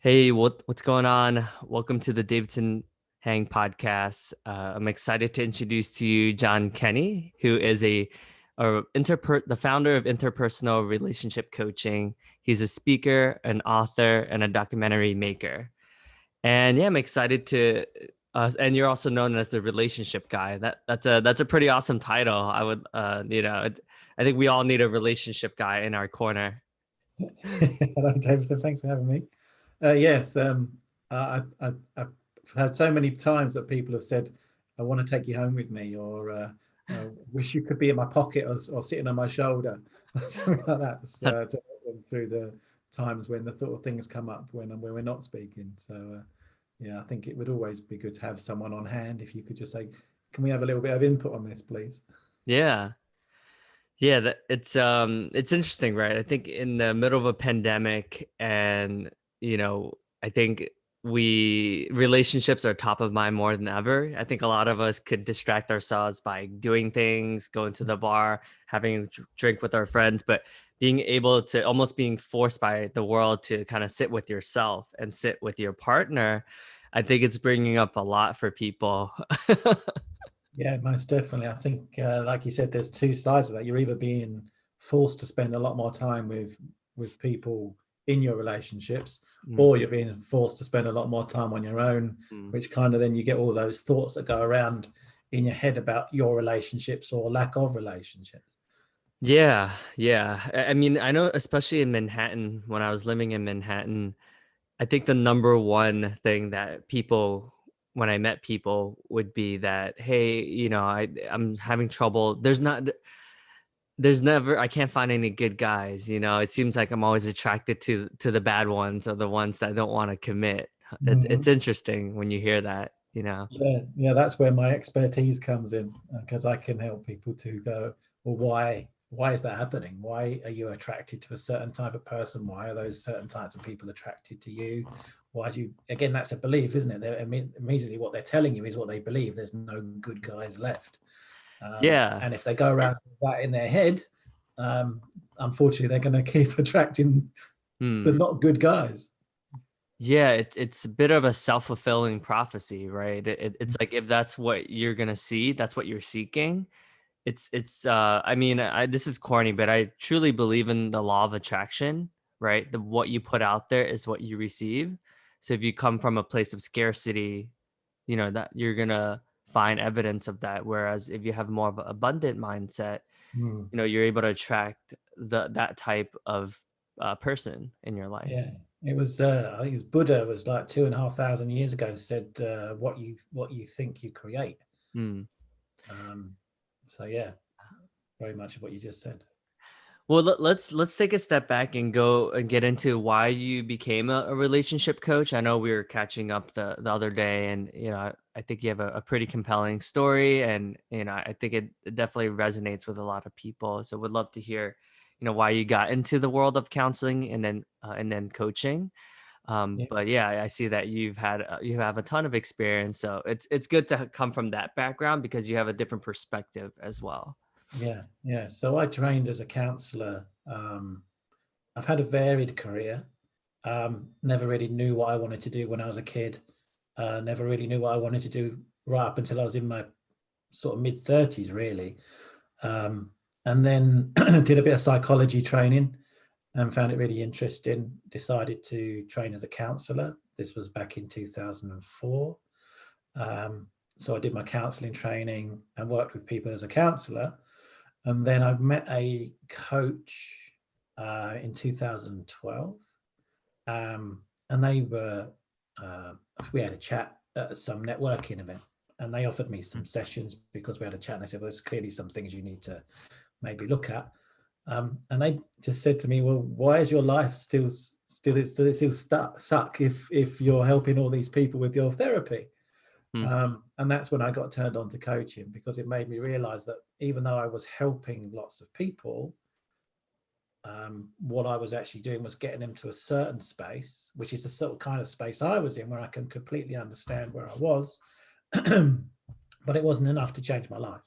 Hey, what's going on? Welcome to the Davidson Hang podcast. I'm excited to introduce to you John Kenny, who is the founder of Interpersonal Relationship Coaching. He's a speaker, an author, and a documentary maker. And yeah, I'm excited to. And you're also known as the relationship guy. That's a pretty awesome title. I think we all need a relationship guy in our corner. Hello, Davidson. Thanks for having me. Yes, I've had so many times that people have said, "I want to take you home with me," or "Wish you could be in my pocket or sitting on my shoulder," something like that, to help them through the times when the sort of things come up when we're not speaking. So, yeah, I think it would always be good to have someone on hand. If you could just say, "Can we have a little bit of input on this, please?" Yeah. Yeah, it's interesting, right? I think in the middle of a pandemic and I think we relationships are top of mind more than ever. I think a lot of us could distract ourselves by doing things, going to the bar, having a drink with our friends, but being able to almost being forced by the world to kind of sit with yourself and sit with your partner, I think it's bringing up a lot for people. Yeah, most definitely. I think, like you said, there's two sides of that. You're either being forced to spend a lot more time with people in your relationships, Mm, or you're being forced to spend a lot more time on your own, mm. which kind of then you get all those thoughts that go around in your head about your relationships or lack of relationships. Yeah, yeah. I mean, I know especially in Manhattan, when I was living in Manhattan, I think the number one thing that people when I met people would be that, hey, I'm having trouble. There's never I can't find any good guys, you know. It seems like I'm always attracted to the bad ones or the ones that don't want to commit. It's Mhm. interesting when you hear that, you know. Yeah, that's where my expertise comes in, because I can help people to go, well, why is that happening? Why are you attracted to a certain type of person? Why are those certain types of people attracted to you? Why do you, again, that's a belief, isn't it? Immediately what they're telling you is what they believe. There's no good guys left. Yeah. And if they go around with that in their head, um, unfortunately, they're going to keep attracting the Hmm. not good guys. Yeah, it's a bit of a self-fulfilling prophecy, right? It's like if that's what you're gonna see, that's what you're seeking. It's I mean, this is corny, but I truly believe in the law of attraction, right? The what you put out there is what you receive. So if you come from a place of scarcity, that you're gonna find evidence of that. Whereas if you have more of an abundant mindset, Mm. you're able to attract that type of person in your life. Yeah, it was. I think it was Buddha was like 2,500 years ago. Said, what you think you create. Hmm. Um, so yeah, very much of what you just said. Well, let's take a step back and go and get into why you became a relationship coach. I know we were catching up the other day, and I think you have a pretty compelling story, and I think it definitely resonates with a lot of people. So, would love to hear, why you got into the world of counseling and then coaching. Yeah, But yeah, I see that you have a ton of experience, so it's good to come from that background because you have a different perspective as well. yeah. So I trained as a counselor. I've had a varied career. Never really knew what I wanted to do when I was a kid. Never really knew what I wanted to do right up until I was in my sort of mid 30s, really. Um, and then did a bit of psychology training and found it really interesting. Decided to train as a counselor. This was back in 2004. So I did my counseling training and worked with people as a counselor. And then I met a coach in 2012. And uh, we had a chat at some networking event. And they offered me some sessions because we had a chat. And they said, well, there's clearly some things you need to maybe look at. And they just said to me, "Well, why is your life still suck if you're helping all these people with your therapy?" Hmm. And that's when I got turned on to coaching, because it made me realize that even though I was helping lots of people, what I was actually doing was getting them to a certain space, which is the sort of kind of space I was in, where I can completely understand where I was, but it wasn't enough to change my life.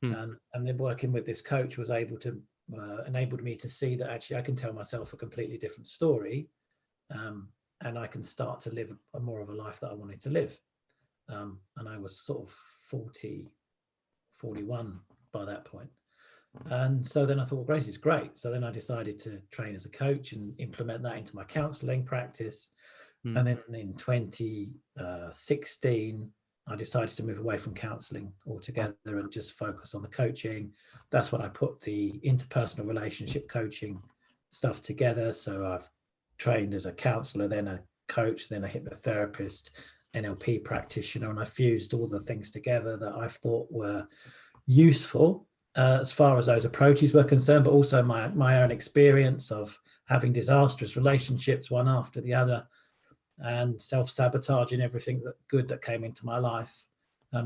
Hmm. And then working with this coach was able to enabled me to see that actually I can tell myself a completely different story, and I can start to live a more of a life that I wanted to live. And I was sort of 40, 41 by that point. And so then I thought, well, Grace is great. So then I decided to train as a coach and implement that into my counseling practice. Mm. And then in 2016, I decided to move away from counseling altogether and just focus on the coaching. That's when I put the interpersonal relationship coaching stuff together. So I've trained as a counselor, then a coach, then a hypnotherapist, NLP practitioner, and I fused all the things together that I thought were useful as far as those approaches were concerned, but also my own experience of having disastrous relationships one after the other and self-sabotaging everything that good that came into my life.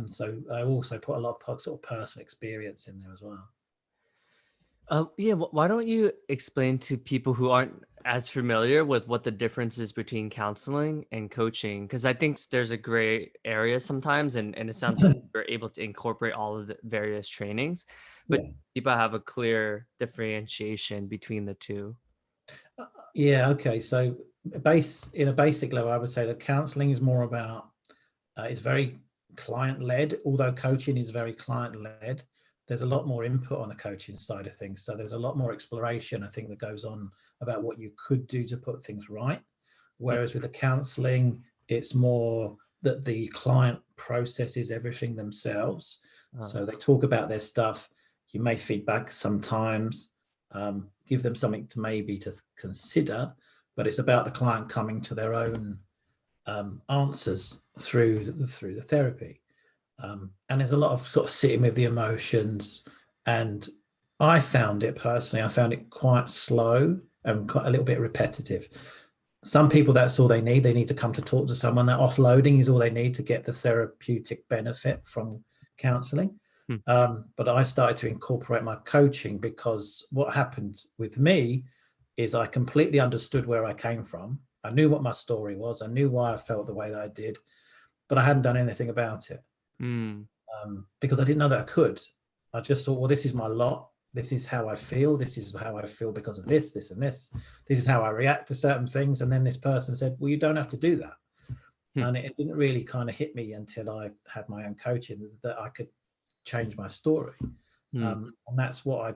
So I also put a lot of sort of personal experience in there as well. Yeah, why don't you explain to people who aren't as familiar with what the difference is between counseling and coaching? Because I think there's a gray area sometimes, and it sounds like you're able to incorporate all of the various trainings, but Yeah. people have a clear differentiation between the two. Yeah. Okay. So in a basic level, I would say that counseling is more about it's very client led, although coaching is very client led. There's a lot more input on the coaching side of things. So there's a lot more exploration, I think, that goes on about what you could do to put things right. Whereas with the counseling, it's more that the client processes everything themselves. Uh, So they talk about their stuff. You may feedback sometimes, give them something to maybe to consider, but it's about the client coming to their own answers through the therapy. And there's a lot of sort of sitting with the emotions. And I found it personally, I found it quite slow and quite a little bit repetitive. Some people, that's all they need. They need to come to talk to someone. That offloading is all they need to get the therapeutic benefit from counseling. hmm, But I started to incorporate my coaching because what happened with me is I completely understood where I came from. I knew what my story was. I knew why I felt the way that I did, but I hadn't done anything about it mm, because I didn't know that I could. I just thought, well, this is my lot. This is how I feel. This is how I feel because of this, this, and this. This is how I react to certain things. And then this person said, well, you don't have to do that. hmm, And it didn't really kind of hit me until I had my own coaching that I could change my story. hmm. And that's what I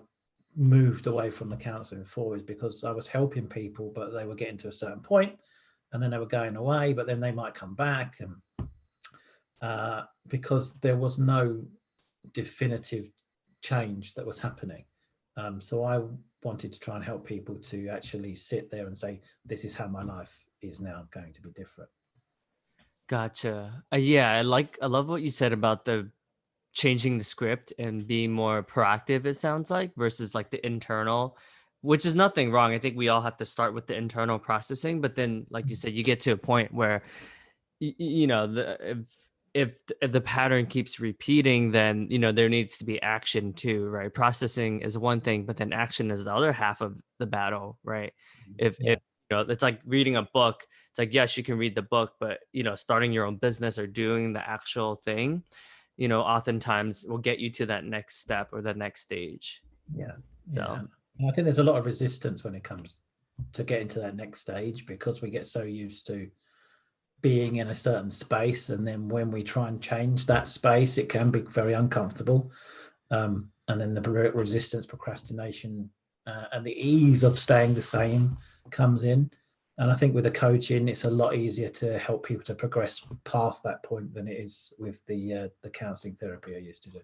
moved away from the counseling for, is because I was helping people, but they were getting to a certain point and then they were going away, but then they might come back. And because there was no definitive change that was happening. So I wanted to try and help people to actually sit there and say, this is how my life is now going to be different. Gotcha. Yeah, I love what you said about the changing the script and being more proactive, it sounds like, versus like the internal, which is nothing wrong. I think we all have to start with the internal processing, but then like you said, you get to a point where if the pattern keeps repeating, then there needs to be action too, right? Processing is one thing, but then action is the other half of the battle, right? If Yeah. it's like reading a book. It's like, yes, you can read the book, but starting your own business or doing the actual thing, oftentimes will get you to that next step or the next stage. Yeah. So Yeah. And I think there's a lot of resistance when it comes to getting to that next stage because we get so used to being in a certain space. And then when we try and change that space, it can be very uncomfortable. And then the resistance, procrastination, and the ease of staying the same comes in. And I think with the coaching, it's a lot easier to help people to progress past that point than it is with the counseling therapy I used to do.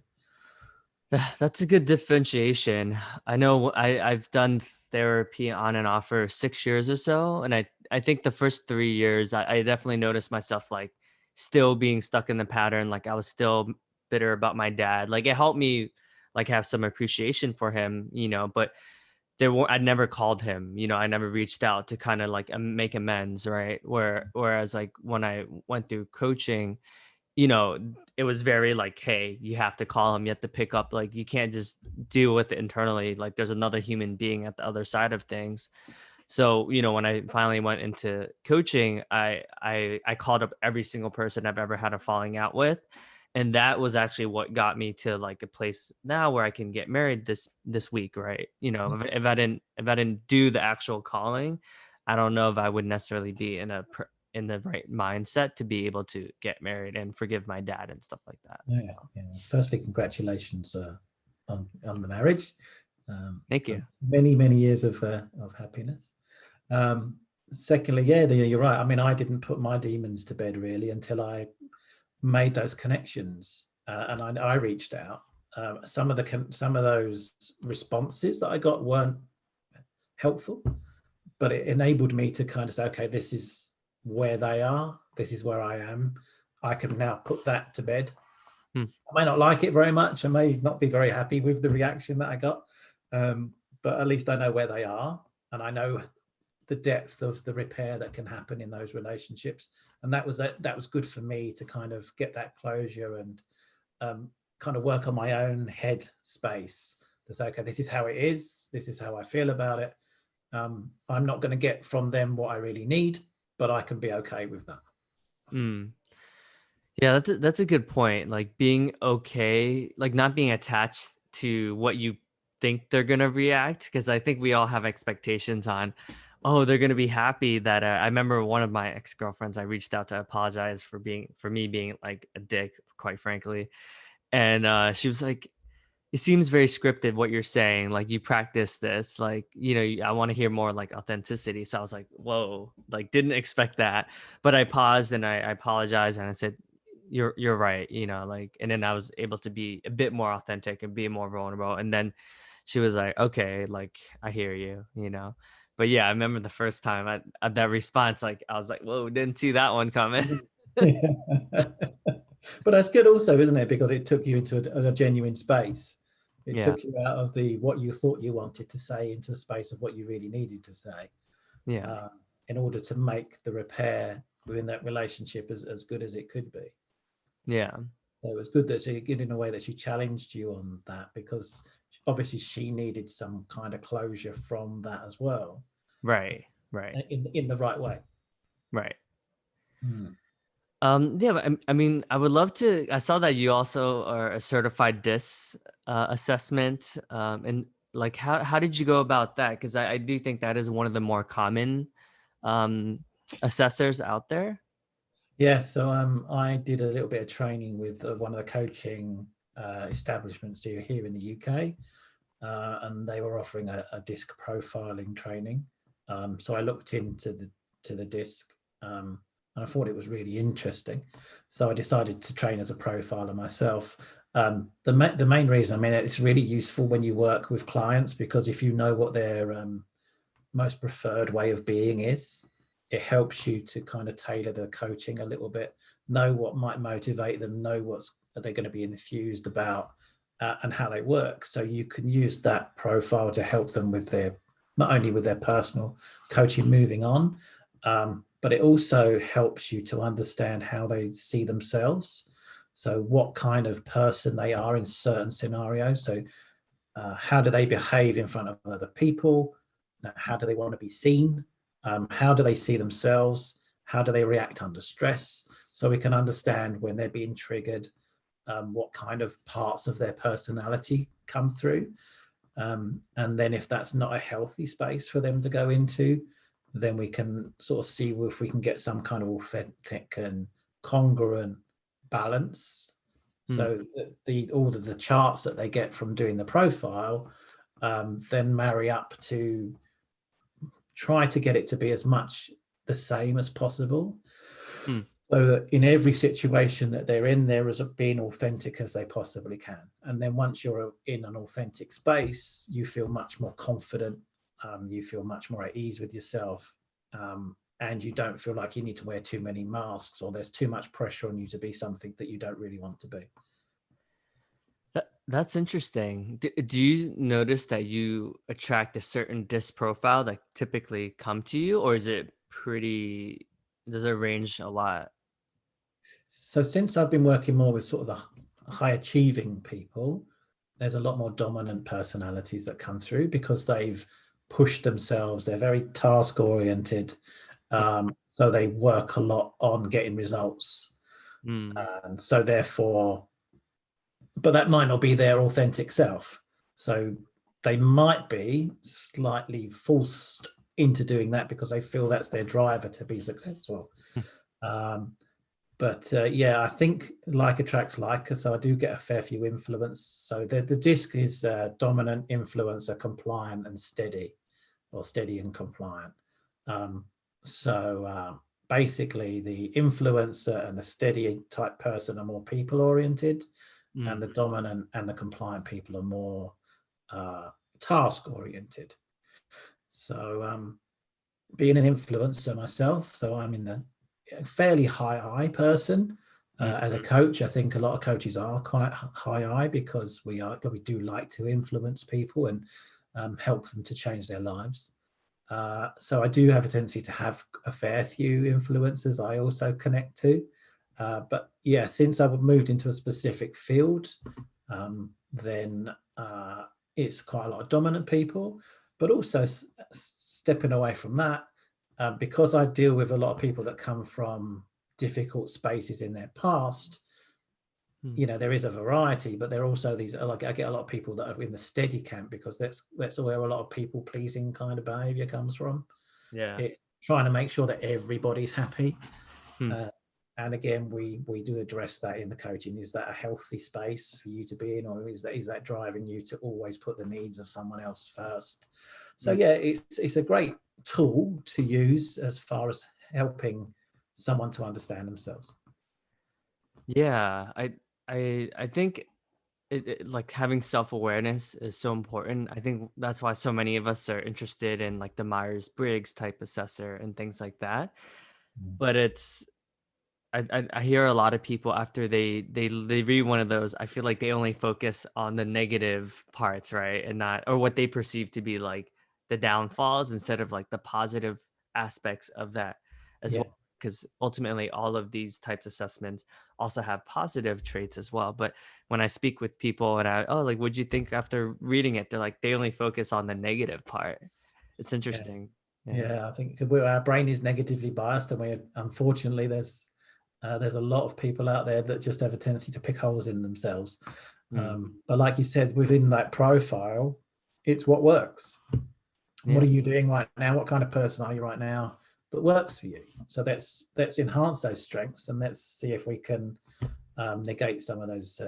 that's a good differentiation. I know I've done therapy on and off for 6 years or so, and I think the first 3 years I definitely noticed myself like still being stuck in the pattern. Like I was still bitter about my dad. Like it helped me like have some appreciation for him, but I never called him. I never reached out to kind of like make amends, right? Whereas like when I went through coaching, it was very like, hey, you have to call him, you have to pick up, like you can't just deal with it internally. Like there's another human being at the other side of things. So, when I finally went into coaching, I called up every single person I've ever had a falling out with. And that was actually what got me to like a place now where I can get married this week, right? If I didn't do the actual calling, I don't know if I would necessarily be in the right mindset to be able to get married and forgive my dad and stuff like that. Yeah, So, yeah. Firstly, congratulations on the marriage. thank For you. many years of happiness. Um, Secondly, yeah, you're right. I mean, I didn't put my demons to bed really until I made those connections, and I reached out. Some of those responses that I got weren't helpful, but it enabled me to kind of say, okay, this is where they are. This is where I am. I can now put that to bed. Hmm. I may not like it very much. I may not be very happy with the reaction that I got, but at least I know where they are, and I know the depth of the repair that can happen in those relationships. And that was good for me to kind of get that closure and kind of work on my own head space to say, okay, this is how it is. This is how I feel about it. I'm not going to get from them what I really need, but I can be okay with that. Mm. Yeah, that's a good point. Like being okay, like not being attached to what you think they're gonna react, because I think we all have expectations on, oh, they're gonna be happy that I remember one of my ex girlfriends. I reached out to apologize for me being like a dick, quite frankly, and she was like, it seems very scripted what you're saying. Like you practice this, like, I want to hear more like authenticity. So I was like, whoa, like didn't expect that. But I paused and I apologized and I said, you're right, like, and then I was able to be a bit more authentic and be more vulnerable. And then she was like, okay, like I hear you. But yeah, I remember the first time at that response, like I was like, whoa, didn't see that one coming. But that's good also, isn't it? Because it took you into a genuine space. It Yeah, took you out of the what you thought you wanted to say into a space of what you really needed to say, yeah, uh, in order to make the repair within that relationship as good as it could be. yeah. So it was good that she, in a way, that she challenged you on that, because obviously she needed some kind of closure from that as well, Right, right, in the right way. right. Mm. Yeah, but I mean, I would love to. I saw that you also are a certified DIS assessment, and like, how did you go about that? Because I do think that is one of the more common um, assessors out there. Yeah, so I did a little bit of training with one of the coaching establishments here in the UK, and they were offering a disc profiling training. So I looked into the disc, and I thought it was really interesting. So I decided to train as a profiler myself. The main reason, I mean, it's really useful when you work with clients, because if you know what their most preferred way of being is, it helps you to kind of tailor the coaching a little bit, know what might motivate them, know what's they're going to be enthused about, and how they work. So you can use that profile to help them with their, not only with their personal coaching moving on, but it also helps you to understand how they see themselves. So what kind of person they are in certain scenarios. So how do they behave in front of other people? How do they want to be seen? How do they see themselves? How do they react under stress? So we can understand when they're being triggered, what kind of parts of their personality come through. And then if that's not a healthy space for them to go into, then we can sort of see if we can get some kind of authentic and congruent balance. Hmm. So all of the charts that they get from doing the profile, then marry up to try to get it to be as much the same as possible, Hmm. so that in every situation that they're in, they're as being authentic as they possibly can. And then once you're in an authentic space, you feel much more confident, you feel much more at ease with yourself, and you don't feel like you need to wear too many masks, or there's too much pressure on you to be something that you don't really want to be. That's interesting. Do you notice that you attract a certain disc profile that typically come to you, or is it pretty? Does it range a lot? So since I've been working more with sort of the high achieving people, there's a lot more dominant personalities that come through, because they've pushed themselves. They're very task oriented. So they work a lot on getting results. Mm, And so therefore, but that might not be their authentic self. So they might be slightly forced into doing that because they feel that's their driver to be successful. Um, but yeah, I think like attracts like, so I do get a fair few influence. So the disc is dominant, influencer, compliant, and steady, or steady and compliant. Um, so basically, the influencer and the steady type person are more people oriented, and the Mm. dominant and the compliant people are more task oriented. So being an influencer myself, so I'm in the fairly high I person. As a Mhm. coach, I think a lot of coaches are quite high I because we do like to influence people and help them to change their lives. So I do have a tendency to have a fair few influencers I also connect to. But yeah, since I've moved into a specific field, then it's quite a lot of dominant people, but also stepping away from that, because I deal with a lot of people that come from difficult spaces in their past. Mm. You know, there is a variety, but there are also these, like, I get a lot of people that are in the steady camp, because that's where a lot of people pleasing kind of behavior comes from. Yeah. It's trying to make sure that everybody's happy. Mm. uh, and again, we do address that in the coaching. Is that a healthy space for you to be in, or is that driving you to always put the needs of someone else first? So Mm. yeah, it's a great tool to use as far as helping someone to understand themselves. Yeah, I think like having self-awareness is so important. I think that's why so many of us are interested in like the Myers-Briggs type assessor and things like that. Mm. But it's I hear a lot of people after they read one of those, I feel like they only focus on the negative parts, right? And not, or what they perceive to be like the downfalls instead of like the positive aspects of that as Yeah, well. Because ultimately all of these types of assessments also have positive traits as well. But when I speak with people and oh, like, what'd you think after reading it? They're like, they only focus on the negative part. It's yeah, interesting. Yeah. yeah. I think our brain is negatively biased, and we unfortunately there's a lot of people out there that just have a tendency to pick holes in themselves. Mm. But like you said, within that profile, it's what works. What Yeah. are you doing right now? What kind of person are you right now that works for you? So let's enhance those strengths, and let's see if we can negate some of those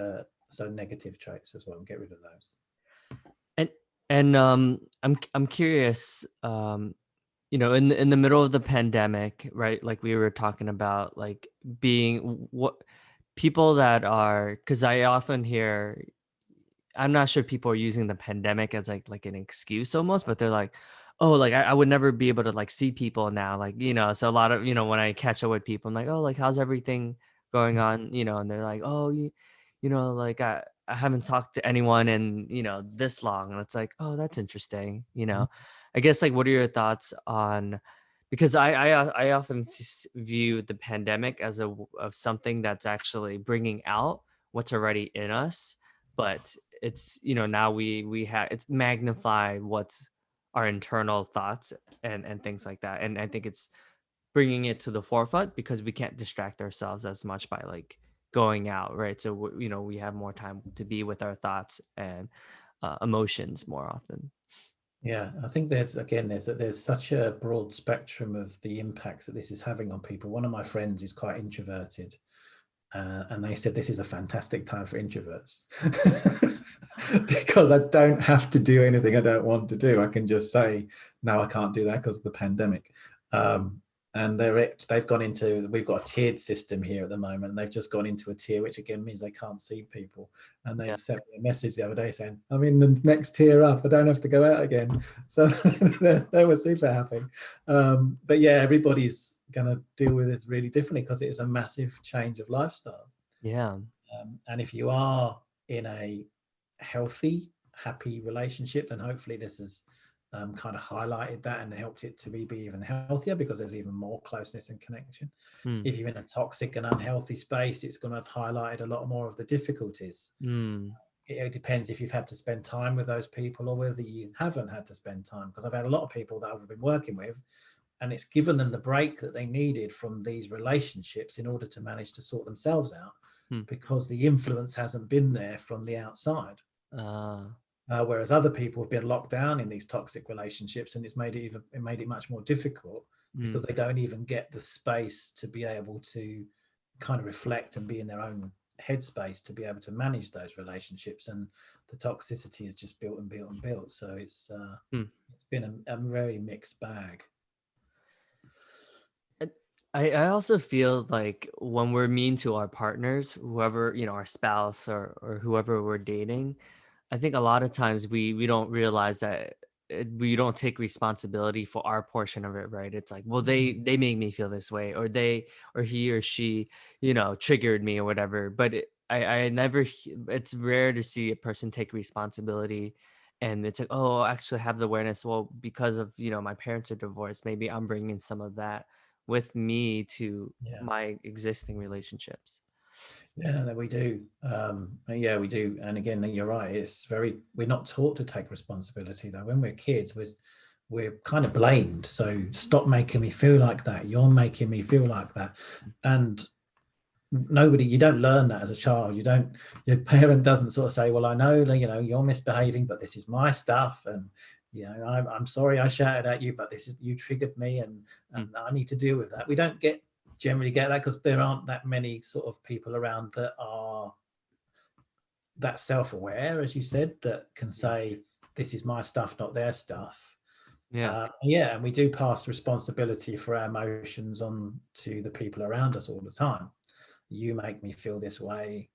so negative traits as well, and get rid of those. And I'm curious, in the middle of the pandemic, right? Like we were talking about, like being what people that are, because I often hear, I'm not sure people are using the pandemic as like an excuse almost, but they're like, oh, like I would never be able to like see people now, like so a lot of when I catch up with people, I'm like, oh, like how's everything going on, and they're like, oh, like I haven't talked to anyone in this long, and it's like, oh, that's interesting, I guess, like, what are your thoughts on, because I often view the pandemic as of something that's actually bringing out what's already in us, but it's now we have it's magnified what's our internal thoughts and things like that, and I think it's bringing it to the forefront because we can't distract ourselves as much by like going out, right? So we have more time to be with our thoughts and emotions more often. Yeah, I think there's such a broad spectrum of the impacts that this is having on people. One of my friends is quite introverted, and they said this is a fantastic time for introverts because I don't have to do anything I don't want to do. I can just say, no, I can't do that because of the pandemic. Um, and they've gone into, we've got a tiered system here at the moment, and they've just gone into a tier, which again means they can't see people. And Yeah. they've sent me a message the other day saying, I'm in the next tier up. I don't have to go out again. So they were super happy. But yeah, everybody's going to deal with it really differently because it is a massive change of lifestyle. Yeah. And if you are in a healthy, happy relationship, then hopefully this has kind of highlighted that and helped it to be even healthier, because there's even more closeness and connection. Mm. If you're in a toxic and unhealthy space, it's going to have highlighted a lot more of the difficulties. Mm. It depends if you've had to spend time with those people or whether you haven't had to spend time, because I've had a lot of people that I've been working with, and it's given them the break that they needed from these relationships in order to manage to sort themselves out, Mm. because the influence hasn't been there from the outside. Uh, Whereas other people have been locked down in these toxic relationships, and it made it much more difficult because Mm. they don't even get the space to be able to kind of reflect and be in their own headspace to be able to manage those relationships, and the toxicity is just built and built and built. So Mm. it's been a very mixed bag. And I also feel like when we're mean to our partners, whoever, our spouse or whoever we're dating, I think a lot of times we don't realize that we don't take responsibility for our portion of it, right? It's like, well, Mhm. they make me feel this way, or or he or she, triggered me or whatever. But I never, it's rare to see a person take responsibility, and it's like, oh, I actually have the awareness. Well, because of my parents are divorced, maybe I'm bringing some of that with me to Yeah. my existing relationships. Yeah, that we do. Yeah, we do. And again, you're right. We're not taught to take responsibility though. When we're kids, we're kind of blamed. So stop making me feel like that. You're making me feel like that. And you don't learn that as a child. Your parent doesn't sort of say, well, I know, you're misbehaving, but this is my stuff. And, I'm sorry I shouted at you, but you triggered me, and Mm. I need to deal with that. We don't generally get that because there aren't that many sort of people around that are that self-aware, as you said, that can Yeah. say, this is my stuff, not their stuff. Yeah. Yeah, and we do pass responsibility for our emotions on to the people around us all the time. You make me feel this way.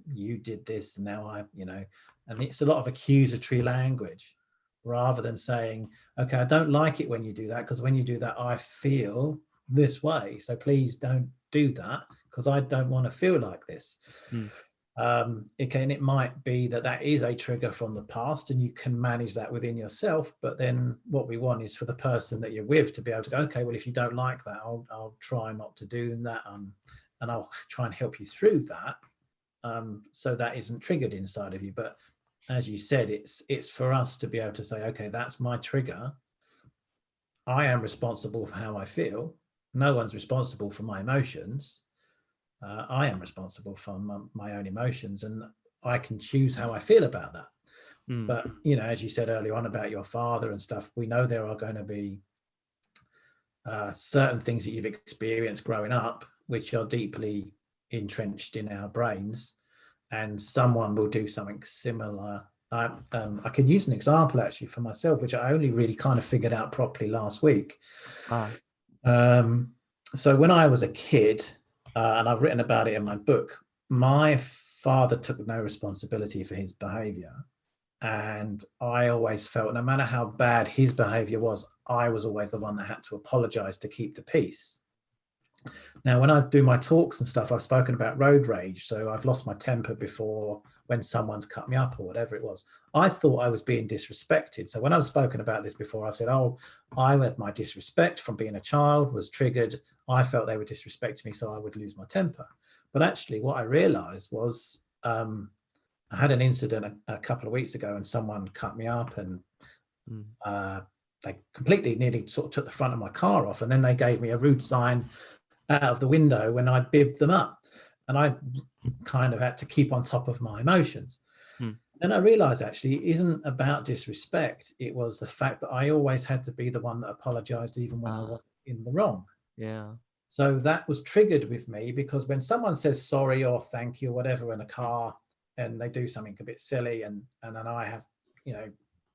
You did this, and now and it's a lot of accusatory language rather than saying, okay, I don't like it when you do that, because when you do that, I feel this way. So please don't do that because I don't want to feel like this. Mm. It might be that is a trigger from the past, and you can manage that within yourself. But then what we want is for the person that you're with to be able to go, okay, well, if you don't like that, I'll try not to do that, and I'll try and help you through that, so that isn't triggered inside of you. But as you said, it's for us to be able to say, okay, that's my trigger. I am responsible for how I feel. No one's responsible for my emotions. I am responsible for my own emotions, and I can choose how I feel about that. Mm. But as you said earlier on about your father and stuff, we know there are going to be certain things that you've experienced growing up which are deeply entrenched in our brains, and someone will do something similar. I could use an example actually for myself, which I only really kind of figured out properly last week. Ah. Um, so when I was a kid, and I've written about it in my book, my father took no responsibility for his behavior. And I always felt no matter how bad his behavior was, I was always the one that had to apologize to keep the peace. Now, when I do my talks and stuff, I've spoken about road rage. So I've lost my temper before when someone's cut me up or whatever it was. I thought I was being disrespected. So when I've spoken about this before, I've said, oh, I had my disrespect from being a child was triggered. I felt they were disrespecting me, so I would lose my temper. But actually, what I realized was I had an incident a couple of weeks ago, and someone cut me up, and Mm. they completely nearly sort of took the front of my car off. And then they gave me a road sign out of the window when I bibbed them up. And I kind of had to keep on top of my emotions. Mm. And I realized actually it isn't about disrespect. It was the fact that I always had to be the one that apologized, even when I Ah. was in the wrong. Yeah. So that was triggered with me because when someone says sorry or thank you or whatever in a Mm. car, and they do something a bit silly, and then I have,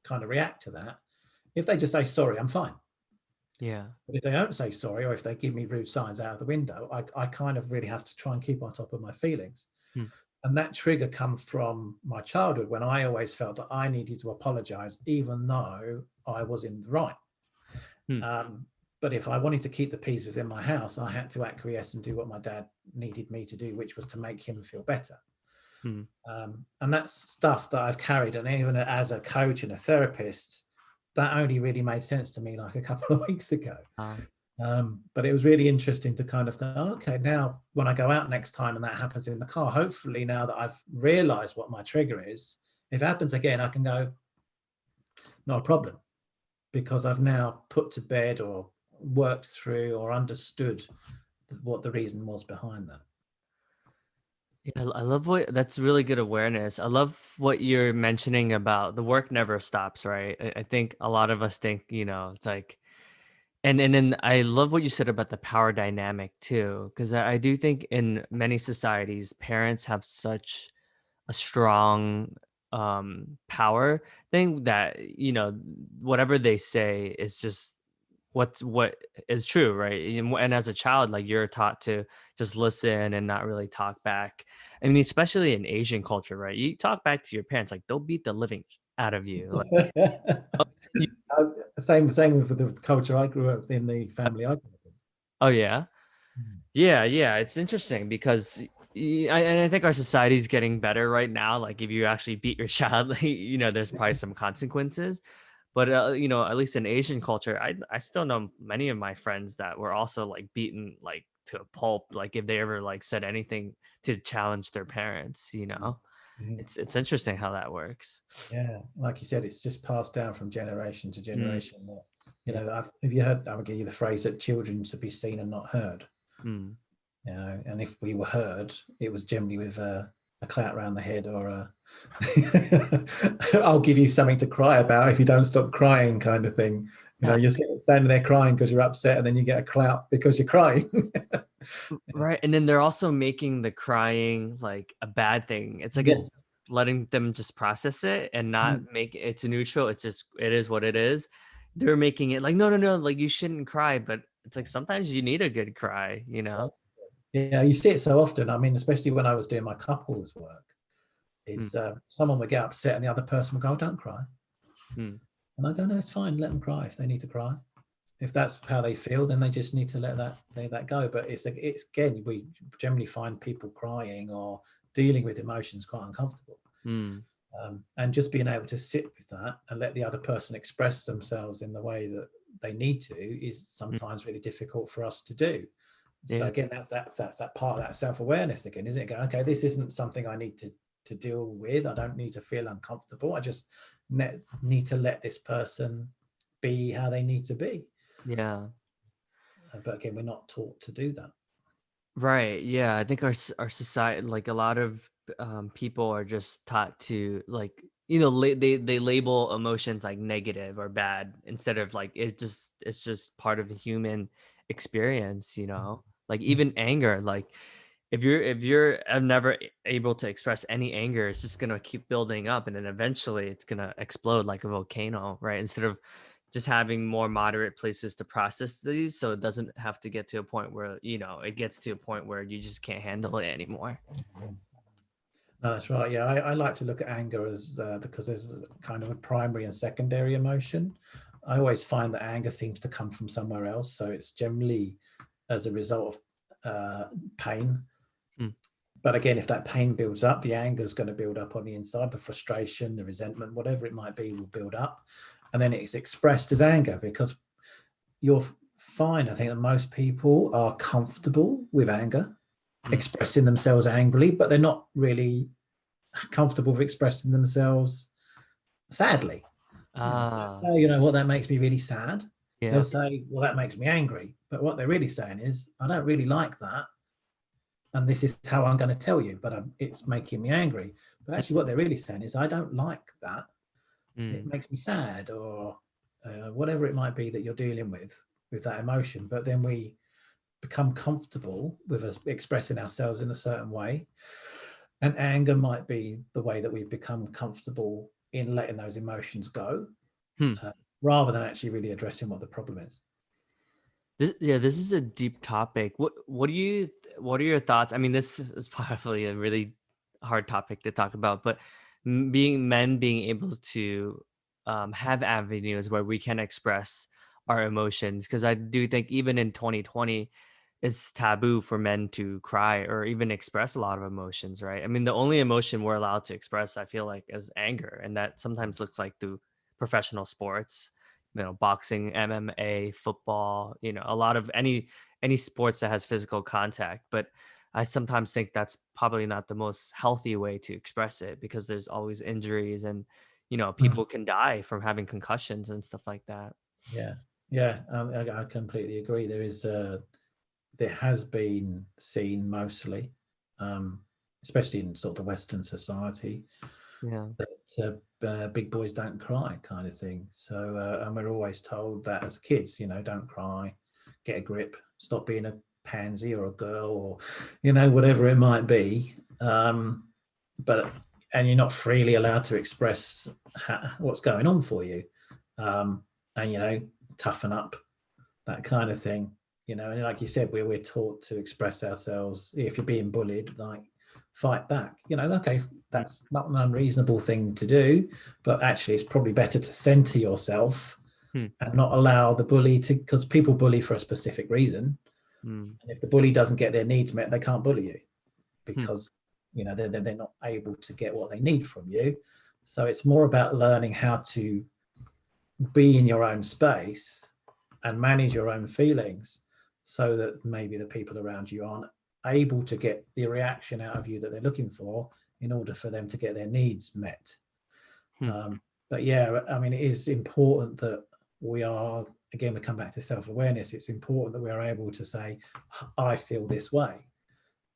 kind of react to that. If they just say sorry, I'm fine. Yeah. But if they don't say sorry, or if they give me rude signs out of the window, I kind of really have to try and keep on top of my feelings. Mm. And that trigger comes from my childhood when I always felt that I needed to apologize, even though I was in the right. Mm. Um, but if I wanted to keep the peace within my house, I had to acquiesce and do what my dad needed me to do, which was to make him feel better. Mm. And that's stuff that I've carried. And even as a coach and a therapist, that only really made sense to me like a couple of weeks ago. Ah. But it was really interesting to kind of go, oh, okay, now when I go out next time and that happens in the car, hopefully now that I've realized what my trigger is, if it happens again, I can go, not a problem, because I've now put to bed or worked through or understood what the reason was behind that. Yeah, I love what that's really good awareness. I love what you're mentioning about the work never stops, right? I think a lot of us think, it's like, and then I love what you said about the power dynamic too, because I do think in many societies, parents have such a strong power thing that whatever they say is just what is true, right? And as a child, like, you're taught to just listen and not really talk back. I mean, especially in Asian culture, right? You talk back to your parents, like, they'll beat the living out of you, like, you, Same with the culture I grew up in, the family I grew up oh yeah. in. Yeah, yeah, it's interesting because and I think our society is getting better right now. Like, if you actually beat your child, like, there's probably some consequences. But at least in Asian culture, I still know many of my friends that were also like beaten like to a pulp. Like, if they ever like said anything to challenge their parents, Mhm. it's interesting how that works. Yeah, like you said, it's just passed down from generation to Mm, generation. That, yeah. have you heard? I would give you the phrase that children should be seen and not heard. Mm. And if we were heard, it was generally with a clout around the head, or a "I'll give you something to cry about if you don't stop crying," kind of thing. Yeah. You're standing there crying because you're upset, and then you get a clout because you're crying. Right, and then they're also making the crying, like, a bad thing. It's like, it's Yeah. letting them just process it and not Mm. make it's neutral, it's just it is what it is. They're making it like, "No, no, no, like, you shouldn't cry," but it's like, sometimes you need a good cry, you know? Yeah, you see it so often. I mean, especially when I was doing my couples work, Mm, is someone would get upset and the other person would go, "Oh, don't cry," mm, and I go, "No, it's fine. Let them cry if they need to cry. If that's how they feel, then they just need to let that go." But it's again, we generally find people crying or dealing with emotions quite uncomfortable, mm, and just being able to sit with that and let the other person express themselves in the way that they need to is mm, sometimes really difficult for us to do. So yeah, again, that's that part of that self-awareness again, isn't it? Going, okay, this isn't something I need to deal with. I don't need to feel uncomfortable. I just need to let this person be how they need to be. yeah. But again, we're not taught to do that. Right. Yeah. I think our society, like, a lot of people are just taught to, like, they label emotions like negative or bad instead of like it's just part of the human experience. Like, even anger. Like, if you're never able to express any anger, it's just gonna keep building up, and then eventually it's gonna explode like a volcano, right? Instead of just having more moderate places to process these, so it doesn't have to get to a point where it gets to a point where you just can't handle it anymore. No, that's right. Yeah, I like to look at anger as because there's kind of a primary and secondary emotion. I always find that anger seems to come from somewhere else, so it's generally as a result of pain. Mm, But again, if that pain builds up, the anger is going to build up on the inside. The frustration, the resentment, whatever it might be, will build up, and then it's expressed as anger because you're fine. I think that most people are comfortable with anger, mm. expressing themselves angrily, but they're not really comfortable with expressing themselves sadly. Ah, So, what, that makes me really sad. yeah. They'll say, well, that makes me angry. But what they're really saying is, I don't really like that. And this is how I'm going to tell you, but it's making me angry. But actually, what they're really saying is, I don't like that. It Mm, makes me sad, or whatever it might be that you're dealing with that emotion. But then we become comfortable with us expressing ourselves in a certain way. And anger might be the way that we've become comfortable in letting those emotions go, hmm. uh, rather than actually really addressing what the problem is. This is a deep topic. What are your thoughts? I mean, this is probably a really hard topic to talk about, but being able to have avenues where we can express our emotions, because I do think even in 2020, it's taboo for men to cry or even express a lot of emotions, right? I mean, the only emotion we're allowed to express, I feel like, is anger, and that sometimes looks like through professional sports, boxing, MMA, football, a lot of any sports that has physical contact. But I sometimes think that's probably not the most healthy way to express it, because there's always injuries, and Mm. people can die from having concussions and stuff like that. Yeah, yeah, I completely agree. There has been seen mostly, um, especially in sort of the Western society, Yeah. that big boys don't cry, kind of thing. So, and we're always told that as kids, don't cry, get a grip, stop being a pansy or a girl, or whatever it might be. But and you're not freely allowed to express what's going on for you, and toughen up, that kind of thing. And like you said, we're taught to express ourselves. If you're being bullied, like, fight back. Okay, that's not an unreasonable thing to do, but actually it's probably better to center yourself Hmm. and not allow the bully to, because people bully for a specific reason. Hmm. And if the bully doesn't get their needs met, they can't bully you, Hmm. because they're not able to get what they need from you. So it's more about learning how to be in your own space and manage your own feelings, so that maybe the people around you aren't able to get the reaction out of you that they're looking for, in order for them to get their needs met. Hmm. But yeah, I mean, it is important that we are, again, we come back to self-awareness. It's important that we are able to say, I feel this way,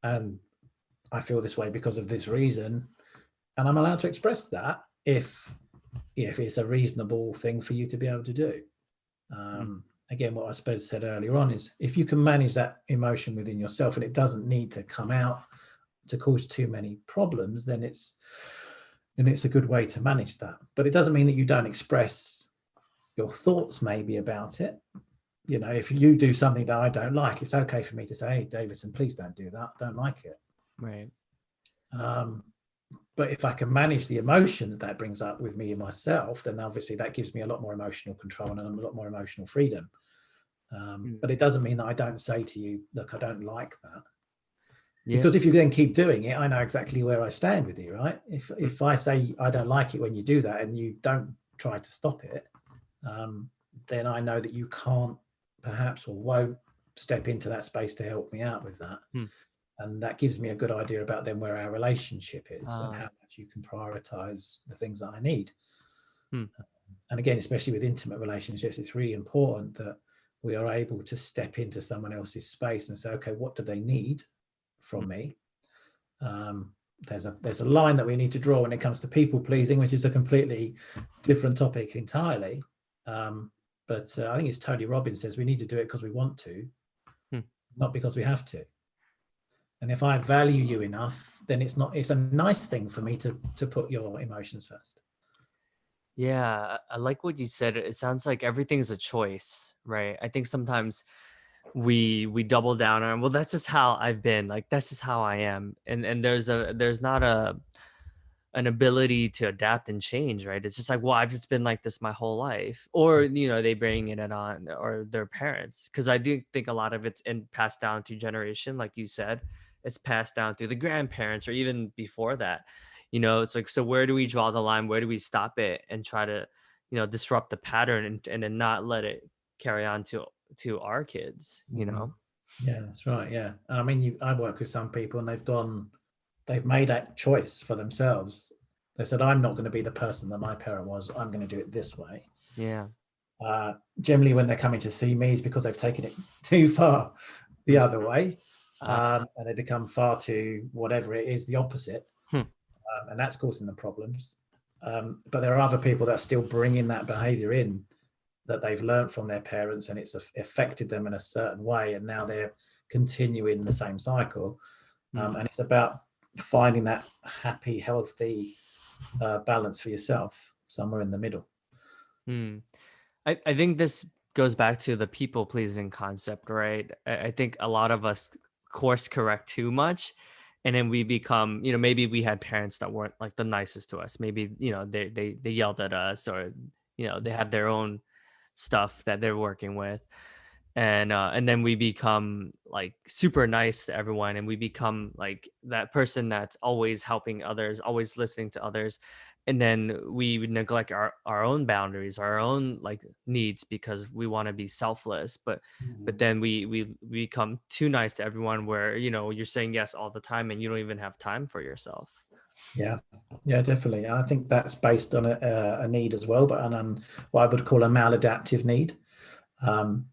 and I feel this way because of this reason, and I'm allowed to express that if it's a reasonable thing for you to be able to do. Hmm. Again, what I suppose said earlier on is, if you can manage that emotion within yourself, and it doesn't need to come out to cause too many problems, then it's a good way to manage that. But it doesn't mean that you don't express your thoughts maybe about it. If you do something that I don't like, it's okay for me to say, hey, Davidson, please don't do that. I don't like it. Right. But if I can manage the emotion that brings up with me and myself, then obviously that gives me a lot more emotional control and a lot more emotional freedom. Hmm. But it doesn't mean that I don't say to you, look, I don't like that. Yeah. Because if you then keep doing it, I know exactly where I stand with you, right? If I say I don't like it when you do that, and you don't try to stop it, then I know that you can't, perhaps, or won't step into that space to help me out with that. Hmm. And that gives me a good idea about then where our relationship is, and Uh, how much you can prioritize the things that I need. hmm. And again, especially with intimate relationships, it's really important that we are able to step into someone else's space and say, okay, what do they need Hmm. from me? There's a line that we need to draw when it comes to people pleasing, which is a completely different topic entirely. But I think it's Tony Robbins says we need to do it because we want to, Hmm. not because we have to. And if I value you enough, then it's a nice thing for me to put your emotions first. Yeah, I like what you said. It sounds like everything's a choice, right? I think sometimes we double down on, well, that's just how I've been, like that's just how I am, and there's not an ability to adapt and change, right? It's just like, well, I've just been like this my whole life, or they bring it on, or their parents, because I do think a lot of it's passed down to generation, like you said. It's passed down through the grandparents, or even before that. It's like, so where do we draw the line? Where do we stop it and try to disrupt the pattern, and then not let it carry on to our kids, Mhm. Yeah, that's right. Yeah, I mean, I work with some people, and they've made that choice for themselves. They said, I'm not going to be the person that my parent was. I'm going to do it this way. Yeah. Generally, when they're coming to see me, is because they've taken it too far the Mm. other way, uh, and they become far too, whatever it is, the opposite, hmm. and that's causing them problems. But there are other people that are still bringing that behavior in, that they've learned from their parents, and it's affected them in a certain way, and now they're continuing the same cycle. Hmm. And it's about finding that happy, healthy balance for yourself, somewhere in the middle. Hmm. I think this goes back to the people pleasing concept, right? I think a lot of us course correct too much, and then we become, maybe we had parents that weren't like the nicest to us. Maybe, they yelled at us, or, they have their own stuff that they're working with. And then we become like super nice to everyone, and we become like that person that's always helping others, always listening to others, and then we would neglect our own boundaries, our own like needs, because we want to be selfless. But Mhm. then we become too nice to everyone, where you're saying yes all the time, and you don't even have time for yourself. Yeah, yeah, definitely. I think that's based on a need as well, but on what I would call a maladaptive need.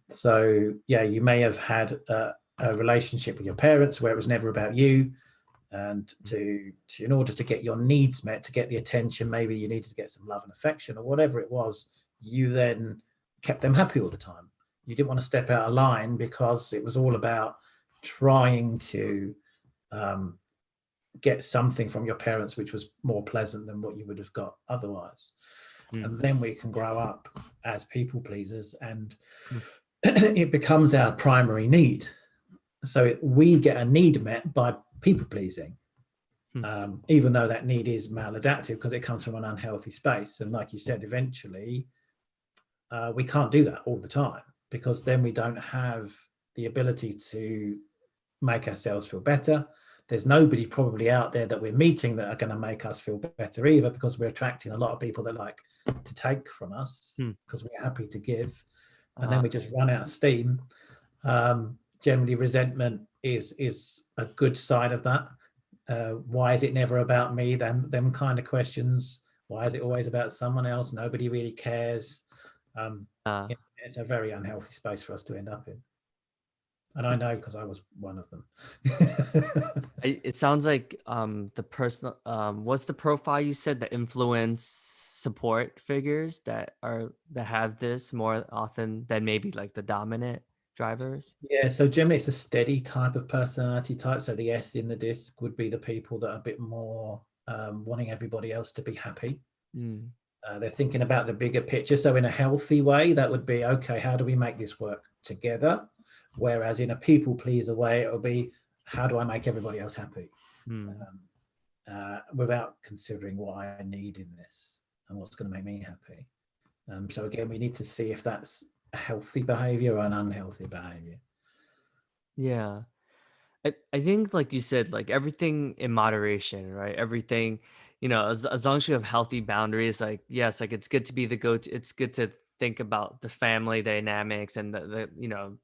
So yeah, you may have had a relationship with your parents where it was never about you, And in order to get your needs met, to get the attention, maybe you needed to get some love and affection or whatever it was, you then kept them happy all the time. You didn't want to step out of line because it was all about trying to get something from your parents which was more pleasant than what you would have got otherwise. And then we can grow up as people pleasers, and it becomes our primary need. So we get a need met by people pleasing, even though that need is maladaptive because it comes from an unhealthy space. And like you said, eventually we can't do that all the time, because then we don't have the ability to make ourselves feel better. There's nobody probably out there that we're meeting that are going to make us feel better either, because we're attracting a lot of people that like to take from us because we're happy to give. And then we just run out of steam. Generally, resentment is a good sign of that. Why is it never about me? Them kind of questions. Why is it always about someone else? Nobody really cares. It's a very unhealthy space for us to end up in. And I know because I was one of them. It sounds like the personal what's the profile you said, the influence support figures that have this more often than maybe like the dominant drivers? Yeah, so generally it's a steady type of personality type. So the S in the disc would be the people that are a bit more wanting everybody else to be happy. They're thinking about the bigger picture. So in a healthy way, that would be, okay, how do we make this work together? Whereas in a people pleaser way, it'll be, how do I make everybody else happy? Without considering what I need in this and what's going to make me happy. So again, we need to see if that's a healthy behavior or an unhealthy behavior. Yeah. I think, like you said, like everything in moderation, right? Everything, as long as you have healthy boundaries, like, yes, like it's good to be the go-to. It's good to think about the family dynamics and the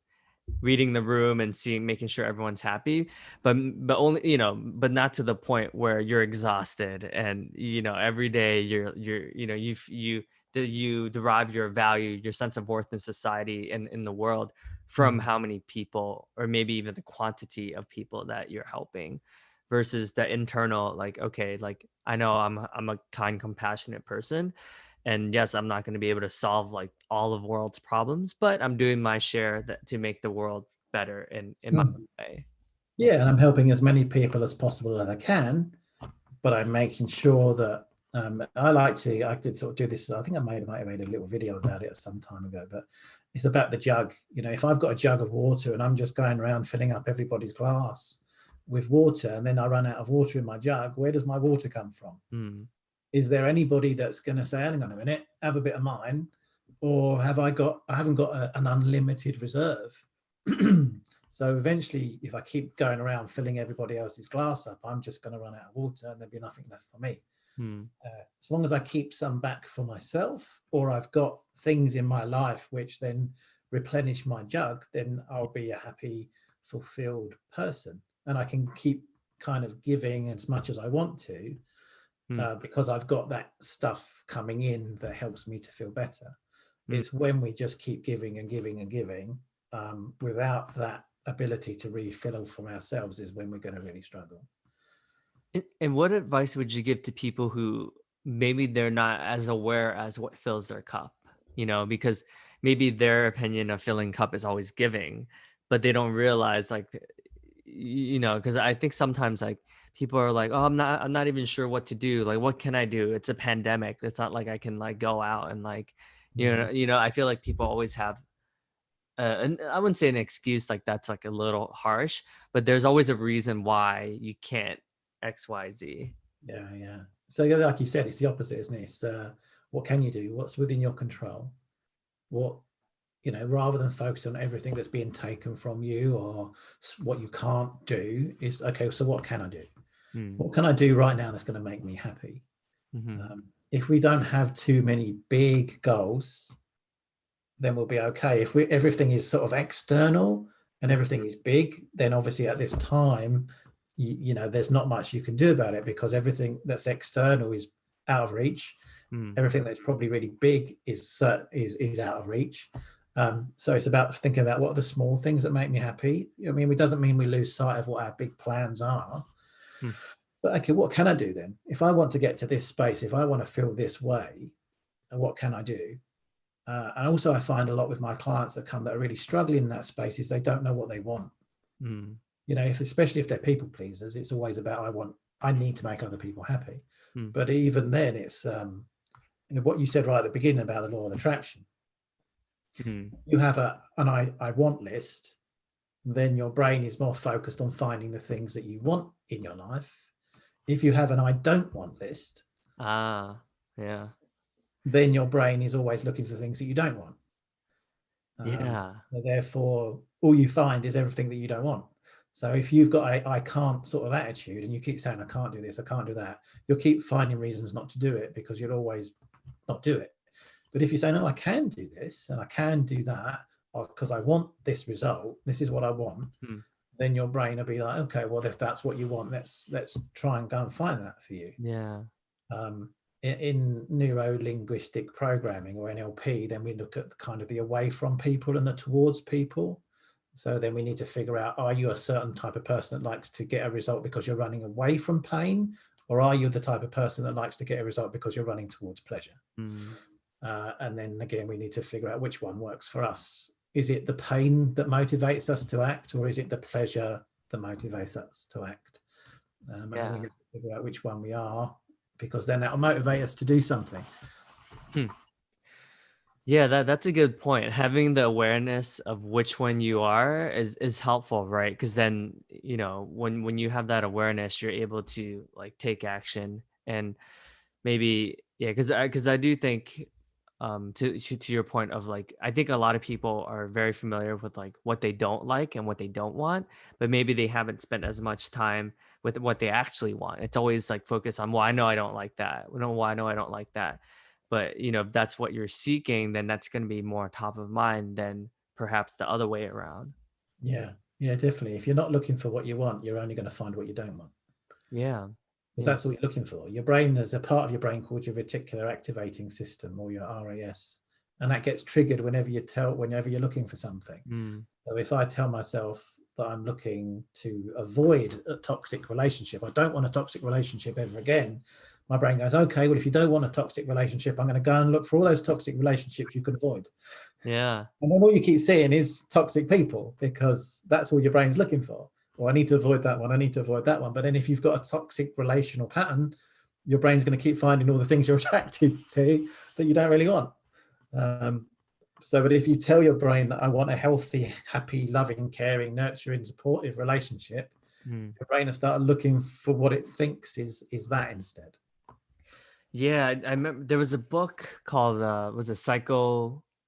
reading the room and making sure everyone's happy, but only, but not to the point where you're exhausted and, every day you derive your value, your sense of worth in society and in the world from how many people, or maybe even the quantity of people that you're helping, versus the internal, like, okay, like I know I'm a kind, compassionate person, and yes, I'm not going to be able to solve like all of world's problems, but I'm doing my share to make the world better in my way. Yeah, and I'm helping as many people as possible as I can, but I'm making sure that I did sort of do this. I think I might have made a little video about it some time ago, but it's about the jug. If I've got a jug of water and I'm just going around filling up everybody's glass with water, and then I run out of water in my jug, where does my water come from? Is there anybody that's going to say, hang on a minute, have a bit of mine? Or I haven't got an unlimited reserve. So eventually, if I keep going around filling everybody else's glass up, I'm just going to run out of water and there'll be nothing left for me. As long as I keep some back for myself, or I've got things in my life which then replenish my jug, then I'll be a happy, fulfilled person. And I can keep kind of giving as much as I want to, because I've got that stuff coming in that helps me to feel better. It's when we just keep giving and giving and giving without that ability to refill from ourselves is when we're going to really struggle. And what advice would you give to people who maybe they're not as aware as what fills their cup, because maybe their opinion of filling cup is always giving, but they don't realize, like, because I think sometimes like people are like, oh, I'm not even sure what to do. Like, what can I do? It's a pandemic. It's not like I can like go out and like, I feel like people always have and I wouldn't say an excuse, like that's like a little harsh, but there's always a reason why you can't XYZ. Yeah. So like you said, it's the opposite, isn't it? It's what can you do? What's within your control? What, rather than focus on everything that's being taken from you or what you can't do, is okay, so what can I do? What can I do right now that's going to make me happy? If we don't have too many big goals, then we'll be okay. If everything is sort of external and everything is big, then obviously at this time, there's not much you can do about it, because everything that's external is out of reach. Everything that's probably really big is out of reach. So it's about thinking about what are the small things that make me happy. It doesn't mean we lose sight of what our big plans are, Hmm. But okay, what can I do then? If I want to get to this space, if I want to feel this way, what can I do? And also, I find a lot with my clients that come that are really struggling in that space is they don't know what they want. Hmm. You know, especially if they're people pleasers, it's always about I need to make other people happy. Hmm. But even then, it's what you said right at the beginning about the law of attraction. Hmm. You have an I want list, then your brain is more focused on finding the things that you want in your life. If you have an I don't want list, Ah, yeah. then your brain is always looking for things that you don't want. Yeah. Therefore, all you find is everything that you don't want. So if you've got a I can't sort of attitude and you keep saying, I can't do this, I can't do that, you'll keep finding reasons not to do it because you'll always not do it. But if you say, no, I can do this and I can do that because I want this result, this is what I want, Hmm. then your brain will be like, okay, well, if that's what you want, let's try and go and find that for you. Yeah. Um, in neuro linguistic programming or NLP, then we look at kind of the away from people and the towards people. So then we need to figure out, are you a certain type of person that likes to get a result because you're running away from pain? Or are you the type of person that likes to get a result because you're running towards pleasure? Hmm. And then again, we need to figure out which one works for us. Is it the pain that motivates us to act, or is it the pleasure that motivates us to act? And then we Yeah. need to figure out which one we are, because then that'll motivate us to do something. Hmm. Yeah, that's a good point. Having the awareness of which one you are is helpful, right? Because then, when you have that awareness, you're able to like take action and maybe, yeah, because I do think, to your point of like, I think a lot of people are very familiar with like what they don't like and what they don't want, but maybe they haven't spent as much time with what they actually want. It's always like focus on, well, I know I don't like that. No, well, I know I don't like that. But if that's what you're seeking, then that's going to be more top of mind than perhaps the other way around. Yeah, yeah, definitely. If you're not looking for what you want, you're only going to find what you don't want, Yeah. because Yeah. that's what you're looking for. Your brain, there's a part of your brain called your reticular activating system, or your RAS, and that gets triggered whenever you're looking for something. Mm. So if I tell myself that I'm looking to avoid a toxic relationship, I don't want a toxic relationship ever again, my brain goes, okay, well, if you don't want a toxic relationship, I'm going to go and look for all those toxic relationships you could avoid. Yeah. And then what you keep seeing is toxic people, because that's all your brain's looking for. Well, I need to avoid that one. I need to avoid that one. But then if you've got a toxic relational pattern, your brain's going to keep finding all the things you're attracted to that you don't really want. Um, but if you tell your brain that I want a healthy, happy, loving, caring, nurturing, supportive relationship, Mm. your brain will start looking for what it thinks is that instead. Yeah. I remember there was a book called, was it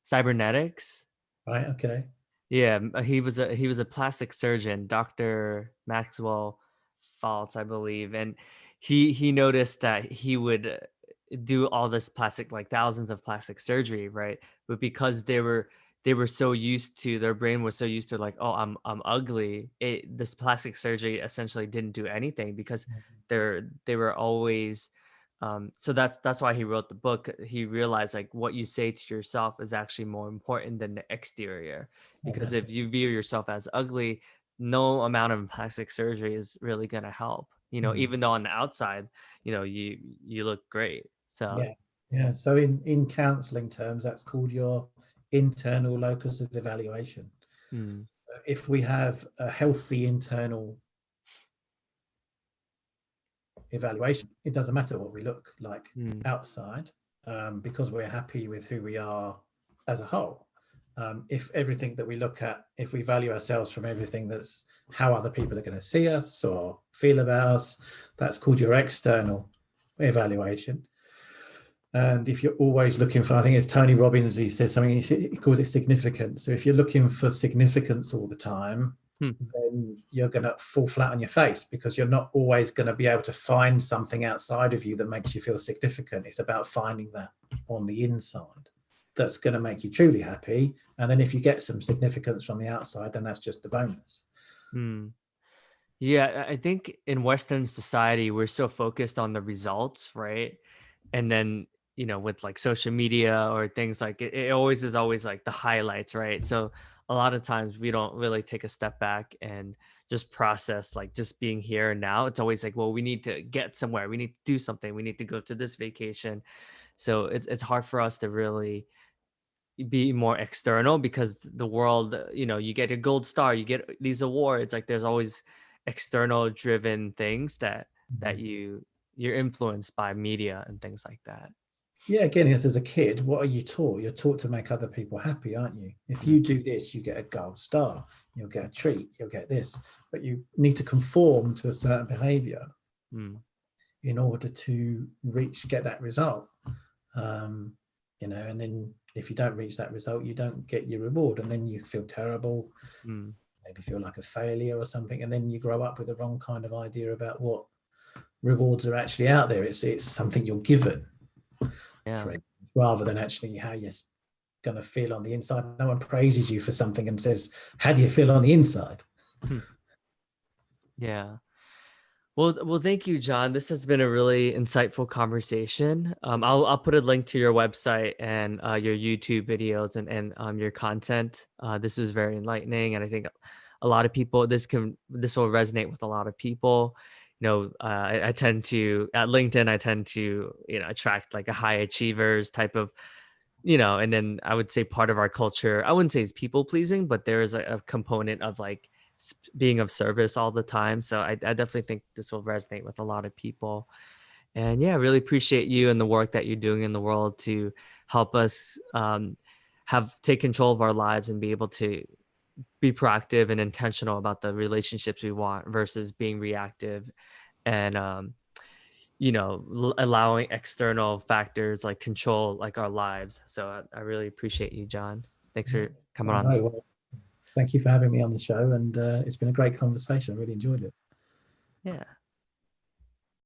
Cybernetics? Right? Okay. Yeah, he was a plastic surgeon, Dr. Maxwell Faltz, I believe, and he noticed that he would do all this plastic, like thousands of plastic surgery, right? But because they were so used to, their brain was so used to like, oh, I'm ugly. This plastic surgery essentially didn't do anything because they were always. So that's why he wrote the book. He realized like what you say to yourself is actually more important than the exterior, Oh, because that's if you view yourself as ugly, no amount of plastic surgery is really going to help, mm, even though on the outside, you look great. So yeah, yeah. So in counselling terms, that's called your internal locus of evaluation. mm, If we have a healthy internal evaluation, it doesn't matter what we look like mm, outside, because we're happy with who we are as a whole. If everything that we look at, if we value ourselves from everything that's how other people are going to see us or feel about us, that's called your external evaluation. And if you're always looking for, I think it's Tony Robbins, he says something, he calls it significance. So if you're looking for significance all the time, mm, then you're going to fall flat on your face, because you're not always going to be able to find something outside of you that makes you feel significant. It's about finding that on the inside that's going to make you truly happy. And then if you get some significance from the outside, then that's just the bonus. mm. Yeah, I think in Western society, we're so focused on the results, right? And then, with like social media or things like it always is always like the highlights, right? So a lot of times we don't really take a step back and just process like just being here and now. It's always like, well, we need to get somewhere, we need to do something, we need to go to this vacation. So it's hard for us to really be more external because the world, you get a gold star, you get these awards, like there's always external driven things that Mhm. you're influenced by media and things like that. Yeah, again, as a kid, what are you taught? You're taught to make other people happy, aren't you? If Mm, you do this, you get a gold star, you'll get a treat, you'll get this. But you need to conform to a certain behavior mm, in order to get that result. Um, and then if you don't reach that result, you don't get your reward, and then you feel terrible, mm. maybe feel like a failure or something, and then you grow up with the wrong kind of idea about what rewards are actually out there. It's something you're given Yeah. for it, rather than actually how you're going to feel on the inside. No one praises you for something and says, "How do you feel on the inside?" Hmm. Yeah. Well, thank you, John. This has been a really insightful conversation. I'll put a link to your website and your YouTube videos and your content. This was very enlightening, and I think a lot of people this will resonate with a lot of people. I tend to at LinkedIn, I tend to attract like a high achievers type of and then I would say part of our culture, I wouldn't say it's people pleasing, but there is a component of like being of service all the time. So I definitely think this will resonate with a lot of people. And yeah, I really appreciate you and the work that you're doing in the world to help us have take control of our lives and be able to be proactive and intentional about the relationships we want versus being reactive and allowing external factors like control like our lives. So I really appreciate you, John. Thanks Yeah. for coming Oh on. no, well, thank you for having me on the show, and it's been a great conversation. I really enjoyed it. Yeah.